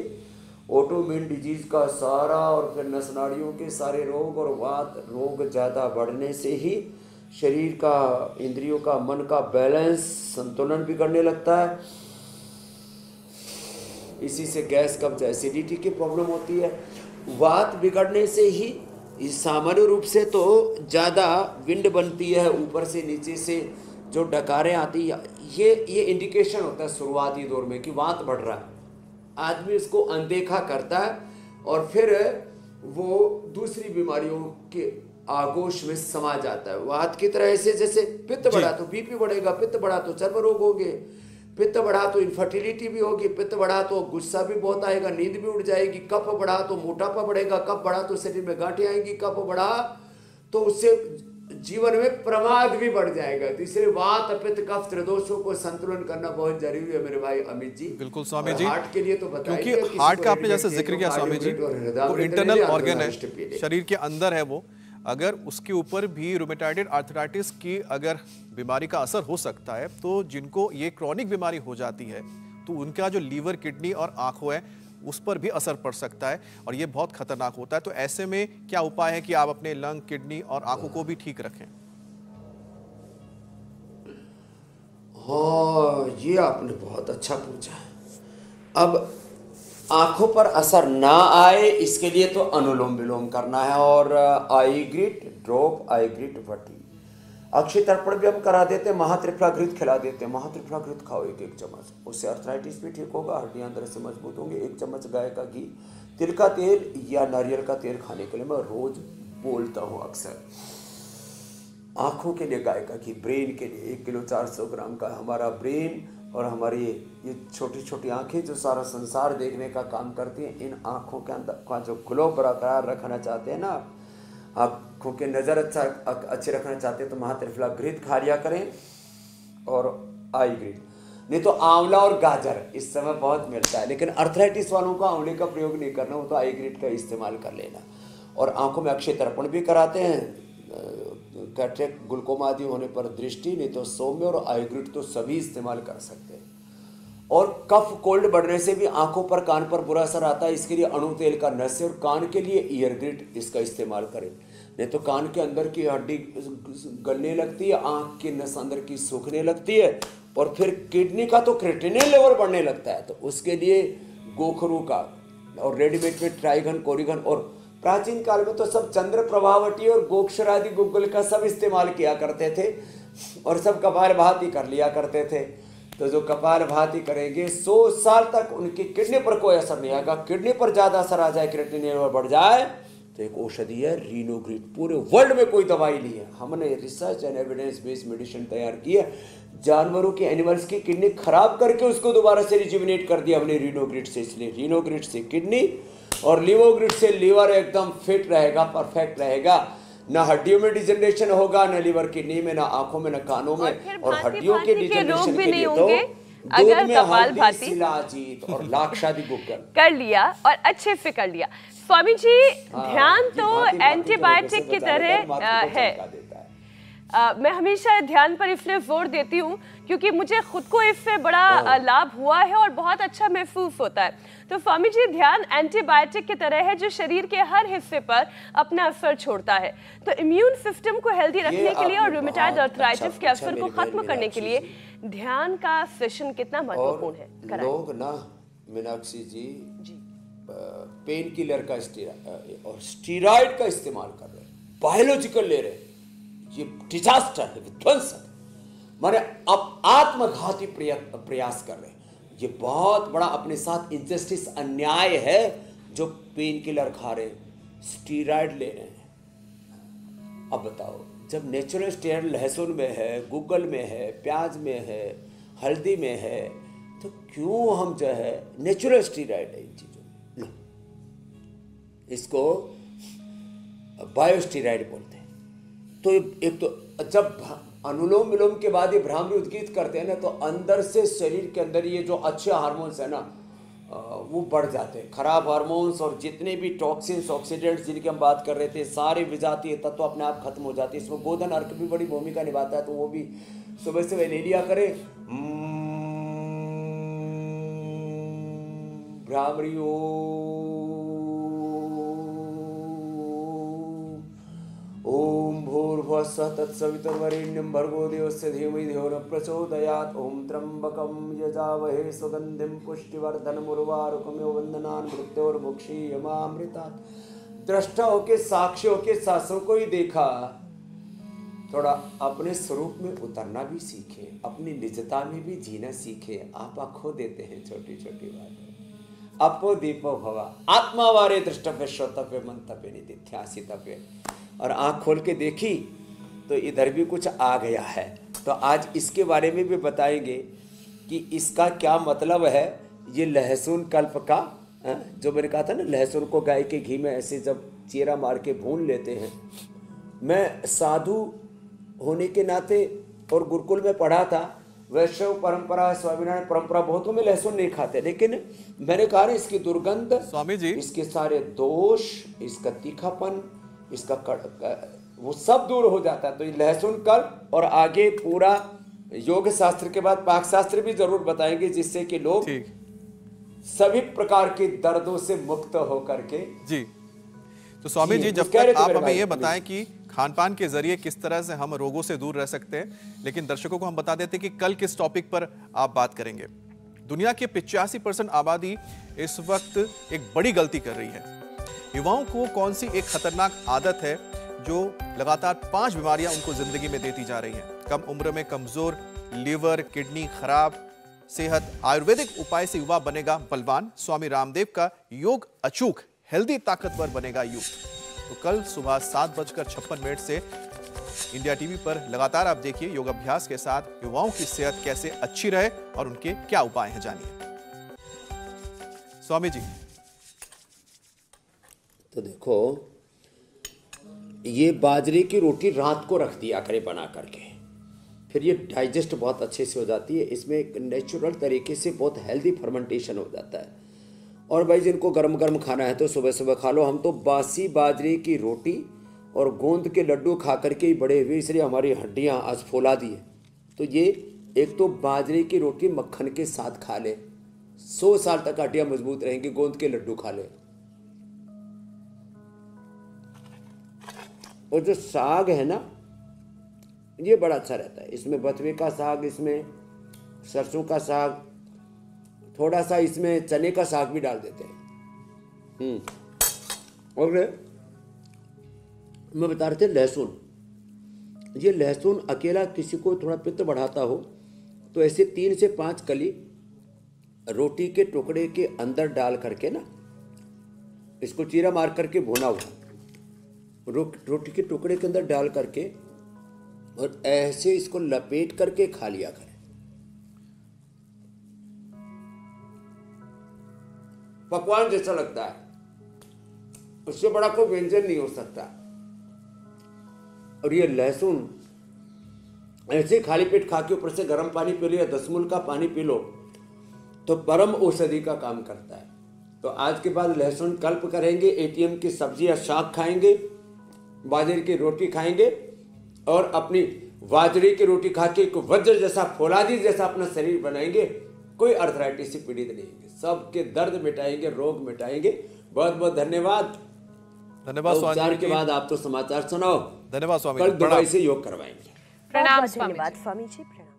ऑटोइम्यून डिजीज का सारा, और फिर नस नाड़ियों के सारे रोग, और वात रोग ज्यादा बढ़ने से ही शरीर का, इंद्रियों का, मन का बैलेंस, संतुलन बिगड़ने लगता है। इसी से गैस, कब्ज, एसिडिटी की प्रॉब्लम होती है। वात बिगड़ने से ही सामान्य रूप से तो ज़्यादा विंड बनती है, ऊपर से नीचे से जो डकारें आती है, ये इंडिकेशन होता है शुरुआती दौर में कि वात बढ़ रहा है। आदमी इसको अनदेखा करता है और फिर वो दूसरी बीमारियों के आगोश में समा जाता है। वात की तरह ऐसे जैसे पित्त बढ़ा तो बीपी बढ़ेगा, पित्त बढ़ा तो चर्म रोग होंगे, पित्त बढ़ा तो इनफर्टिलिटी भी होगी, पित्त बढ़ा तो गुस्सा भी बहुत आएगा, नींद भी उड़ जाएगी, कफ बढ़ा तो मोटापा बढ़ेगा, कफ बढ़ा तो शरीर में गांठें आएंगी, कफ बढ़ा तो उससे जीवन में प्रमाद भी बढ़ जाएगा। तो इसलिए वात, पित्त, कफ त्रिदोषों को संतुलन करना बहुत जरूरी है मेरे भाई अमित जी। बिल्कुल स्वामी जी, हार्ट के लिए तो बताइए, क्योंकि हार्ट का आपने जैसे जिक्र किया स्वामी जी, तो इंटरनल ऑर्गन है, शरीर के अंदर है वो, अगर उसके ऊपर भी रूमेटॉइड आर्थराइटिस की अगर बीमारी का असर हो सकता है, तो जिनको ये क्रॉनिक बीमारी हो जाती है तो उनका जो लीवर, किडनी और आंखों है उस पर भी असर पड़ सकता है, और ये बहुत खतरनाक होता है। तो ऐसे में क्या उपाय है कि आप अपने लंग, किडनी और आंखों को भी ठीक रखें? हाँ, ये आपने बहुत अच्छा पूछा। अब आंखों पर असर ना आए इसके लिए तो अनुलोम विलोम करना है, और आई ग्रिट ड्रॉप, आई ग्रिट वटी, अक्षय तर्पण भी हम करा देते हैं, महात्रिफलाघृत खिला देते हैं। महात्रिफलाघृत खाओ 1-1 चम्मच, उससे अर्थराइटिस भी ठीक होगा, हड्डियां अंदर से मजबूत होंगे। 1 चम्मच गाय का घी, तिल का तेल या नारियल का तेल खाने के लिए मैं रोज बोलता हूँ अक्सर। आंखों के लिए गाय का घी, ब्रेन के लिए 1 किलो 400 ग्राम का। हमारा ब्रेन और हमारी ये छोटी छोटी आंखें जो सारा संसार देखने का काम करती हैं, इन आंखों के अंदर का जो ग्लो बरकरार रखना चाहते हैं ना, आंखों के नज़र अच्छे रखना चाहते हैं, तो महात्रिफलाघृत खा लिया करें, और आई ग्रिट। नहीं तो आंवला और गाजर इस समय बहुत मिलता है, लेकिन अर्थराइटिस वालों को आंवले का प्रयोग नहीं करना, वो तो आई ग्रिट का इस्तेमाल कर लेना। और आंखों में अक्षय तर्पण भी कराते हैं, कैटरेक्ट, ग्लूकोमा आदि होने पर दृष्टि, नहीं तो सौम्य और आई ग्रिट तो सभी इस्तेमाल कर सकते हैं। और कफ कोल्ड बढ़ने से भी आंखों पर, कान पर बुरा असर आता है, इसके लिए अणु तेल का नस्य, और कान के लिए ईयर ग्रिट इसका इस्तेमाल करें। नहीं तो कान के अंदर की हड्डी गलने लगती है, आंख की नस अंदर की सूखने लगती है, और फिर किडनी का तो क्रेटिनिन लेवल बढ़ने लगता है। तो उसके लिए गोखरू का, और रेडीमेड में ट्राइगन, कोरिगन, और प्राचीन काल में तो सब चंद्र प्रभावटी और गोक्षरादि गुग्गल का सब इस्तेमाल किया करते थे, और सब कपालभाति कर लिया करते थे। तो जो कपालभाति करेंगे 100 साल तक उनकी किडनी पर कोई असर नहीं आएगा। किडनी पर ज़्यादा असर आ जाए, क्रेटिनिन लेवल बढ़ जाए, तो एक औषधि है रीनोग्रिड। पूरे वर्ल्ड में कोई दवाई नहीं है, हमने research and evidence based medicine तैयार की है। जानवरों की, एनिमल्स की किडनी खराब करके उसको दोबारा से रिजुविनेट कर दिया हमने रीनोग्रिड से। इसलिए रीनोग्रिड से किडनी और लिवोग्रिड से लीवर एकदम फिट रहेगा, परफेक्ट रहेगा। ना हड्डियों में डिजनरेशन होगा, ना लीवर, किडनी में, ना आंखों में, ना कानों में। और हड्डियों के डिजनरेशन के लिए तो अगर कपालभाति, शिलाजीत और लाक्षादि गुग्गल कर लिया और अच्छे से कर लिया। स्वामी जी, ध्यान तो एंटीबायोटिक की तरह है। मैं हमेशा ध्यान पर इसलिए जोर देती हूँ क्योंकि मुझे खुद को इससे बड़ा लाभ हुआ है और बहुत अच्छा महसूस होता है। तो स्वामी जी, ध्यान एंटीबायोटिक की तरह है जो शरीर के हर हिस्से पर अपना असर छोड़ता है। तो इम्यून सिस्टम को हेल्दी रखने के लिए और रूमेटॉइड अर्थराइटिस के असर को खत्म करने के लिए ध्यान का सेशन कितना महत्वपूर्ण है? लोग ना मीनाक्षी जी पेन किलर का और स्टीरॉइड का इस्तेमाल कर रहे हैं, बायोलॉजिकल ले रहे हैं। ये डिजास्टर है, विध्वंसक, माने अब आत्मघाती प्रयास कर रहे हैं। ये बहुत बड़ा अपने साथ इनजस्टिस, अन्याय है जो पेन किलर खा रहे, स्टीरॉइड ले रहे हैं। अब बताओ, जब नेचुरल स्टीरॉइड लहसुन में है, गुग्गल में है, प्याज में है, हल्दी में है, तो क्यों हम जो है नेचुरल स्टीरॉइड है इन चीजों में, इसको बायोस्टीरॉइड बोलते हैं। तो एक तो जब अनुलोम विलोम के बाद ये भ्रामरी उद्गीत करते हैं ना, तो अंदर से शरीर के अंदर ये जो अच्छे हार्मोन्स है ना वो बढ़ जाते हैं। खराब हार्मोन्स और जितने भी टॉक्सिन्स, ऑक्सीडेंट्स जिनकी हम बात कर रहे थे, सारे विजातीय तत्व अपने आप खत्म हो जाते हैं। इसमें गोधन अर्क भी बड़ी भूमिका निभाता है, तो वो भी सुबह सुबह ले लिया करें। भ्रामरी ओम भूर्भुवः स्वः तत्सवितुर्वरेण्यं भर्गो देवस्य धीमहि धियो न प्रचोदयात्। ओम त्र्यंबकं यजामहे सुगंधिं पुष्टिवर्धनम् उर्वारुकमिव बन्धनान् मृत्योर्मुक्षीयमामृतात्। दृष्टा होके, साक्षी होके शास्त्रों को ही देखा, थोड़ा अपने स्वरूप में उतरना भी सीखे, अपनी निजता में भी जीना सीखे। आप खो देते हैं छोटी छोटी बातें। अपो दीपो भवा आत्मावारे दृष्टव्य श्रोतव्य मंतव्य निधिध्यासितव्य। और आंख खोल के देखी तो इधर भी कुछ आ गया है। तो आज इसके बारे में भी बताएंगे कि इसका क्या मतलब है। ये लहसुन कल्प का, जो मैंने कहा था ना, लहसुन को गाय के घी में ऐसे जब चीरा मार के भून लेते हैं। मैं साधु होने के नाते और गुरुकुल में पढ़ा था, वैष्णव परंपरा, स्वामीनारायण परंपरा, बहुतों में लहसुन नहीं खाते, लेकिन मैंने कहा ना इसकी दुर्गंध, स्वामी जी, इसके सारे दोष, इसका तीखापन, इसका वो सब दूर हो जाता है। तो ये लहसुन कर, और आगे पूरा योग शास्त्र के बाद पाक शास्त्र भी जरूर बताएंगे, जिससे कि लोग सभी प्रकार के दर्दों से मुक्त होकर के। जी, तो स्वामी जी, जब तक आप हमें ये बताएं कि खान पान के जरिए किस तरह से हम रोगों से दूर रह सकते हैं, लेकिन दर्शकों को हम बता देते हैं कि कल किस टॉपिक पर आप बात करेंगे। दुनिया की 85% आबादी इस वक्त एक बड़ी गलती कर रही है। युवाओं को कौन सी एक खतरनाक आदत है जो लगातार 5 बीमारियां उनको जिंदगी में देती जा रही हैं। कम उम्र में कमजोर लीवर, किडनी खराब सेहत। आयुर्वेदिक उपाय से युवा बनेगा बलवान। स्वामी रामदेव का योग अचूक, हेल्दी ताकतवर बनेगा यूथ। तो कल सुबह 7:56 से इंडिया टीवी पर लगातार आप देखिए योगाभ्यास के साथ युवाओं की सेहत कैसे अच्छी रहे और उनके क्या उपाय हैं, जानिए। स्वामी जी, तो देखो, ये बाजरे की रोटी रात को रख दिया करे बना करके, फिर ये डाइजेस्ट बहुत अच्छे से हो जाती है। इसमें एक नेचुरल तरीके से बहुत हेल्दी फर्मेंटेशन हो जाता है। और भाई जिनको गरम गरम खाना है तो सुबह सुबह खा लो। हम तो बासी बाजरे की रोटी और गोंद के लड्डू खा करके ही बड़े हुए, इसलिए हमारी हड्डियां आज फौला दी है। तो ये एक तो बाजरे की रोटी मक्खन के साथ खा ले, 100 साल तक हड्डियां मजबूत रहेंगी। गोंद के लड्डू खा ले। और जो साग है ना, ये बड़ा अच्छा रहता है। इसमें बथुए का साग, इसमें सरसों का साग, थोड़ा सा इसमें चने का साग भी डाल देते हैं। और मैं बता रहे थे लहसुन, ये लहसुन अकेला किसी को थोड़ा पित्त बढ़ाता हो तो ऐसे 3 से 5 कली रोटी के टुकड़े के अंदर डाल करके ना, इसको चीरा मार करके भुना हुआ रोटी के टुकड़े के अंदर डाल करके और ऐसे इसको लपेट करके खा लिया करें। पकवान जैसा लगता है, उससे बड़ा कोई व्यंजन नहीं हो सकता। और ये लहसुन ऐसे खाली पेट खा के ऊपर से गर्म पानी पी लो या दसमूल का पानी पी लो तो परम औषधि का काम करता है। तो आज के बाद लहसुन कल्प करेंगे, एटीएम की सब्जी या शाक खाएंगे, बाजरे की रोटी खाएंगे और अपनी बाजरे की रोटी खा के एक वज्र जैसा फौलादी जैसा अपना शरीर बनाएंगे। कोई अर्थराइटिस से पीड़ित नहीं होंगे, सबके दर्द मिटाएंगे, रोग मिटाएंगे। बहुत बहुत धन्यवाद। धन्यवाद स्वामी उपचार जी। के बाद आप तो समाचार सुनाओ। धन्यवाद स्वामी कल जी। दुबई से योग करवाएंगे। प्रणाम बहुत-बहुत स्वामी धन्यवाद जी। स्वामी जी। प्रणाम।